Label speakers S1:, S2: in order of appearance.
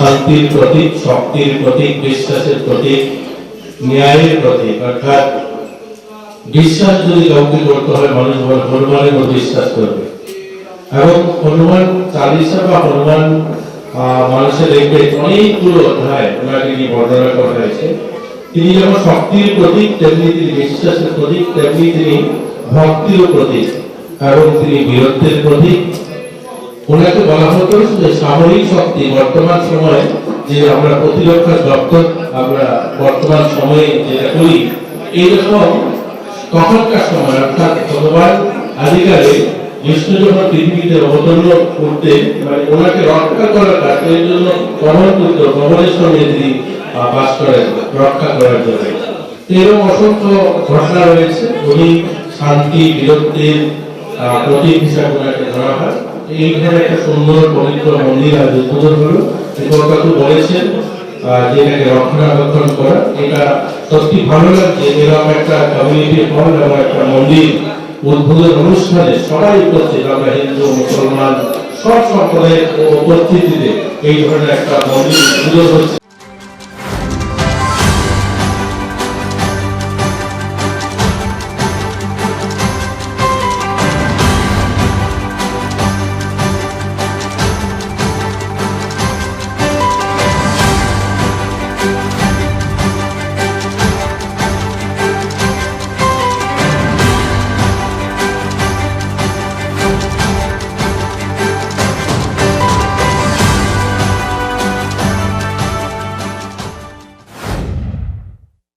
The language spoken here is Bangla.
S1: শান্তির প্রতীক, শক্তির প্রতীক, বিশ্বাসের প্রতীক, ন্যায়ের প্রতীক। অর্থাৎ বিশ্বাস যদি কাউকে করতে হয়, মানুষ হনুমানের উপর বিশ্বাস করবে। এবং হনুমান চালিসা বা হনুমান মানুষের দেখবে অনেকগুলো অধ্যায় ওনাকে নিয়ে বর্ণনা করা হয়েছে। তিনি যেমন শক্তির প্রতীক, তেমনি তিনি বিশ্বাসের প্রতীক, তেমনি তিনি ভক্তির প্রতীক এবং তিনি বীরত্বের প্রতীক। ওনাকে বলা হতো যে সামরিক শক্তি। বর্তমান সময়ে যে আমরা প্রতিরক্ষা দপ্তর আমরা বর্তমান সময়ে যেটা করি, এইরকম তখনকার সময় অর্থাৎ ভগবান আদিকালে বিষ্ণু যখন পৃথিবীতে অবতরণ করতে, মানে ওনাকে রক্ষা করার কাজ, এর জন্য ভগবানের সঙ্গে তিনি বাস করেন রক্ষা করার জন্য। এরকম অসংখ্য ঘটনা রয়েছে। উনি শান্তি বীরত্বের প্রতীক হিসাবে ওনাকে ধরা হয়। এইখানে একটা সুন্দর পবিত্র মন্দির আজ উদ্বোধন হলো। কাকু বলেছেন যে এটাকে রক্ষণাবেক্ষণ করা, এটা সত্যি ভালো লাগছে। এরকম একটা কমিউনিটি হল এবং একটা মন্দির উদ্বোধন অনুষ্ঠানে সবাই উপস্থিত, আমরা হিন্দু মুসলমান সব সম্প্রদায়ের উপস্থিতিতে এই ধরনের একটা মন্দির উদ্বোধন হচ্ছে।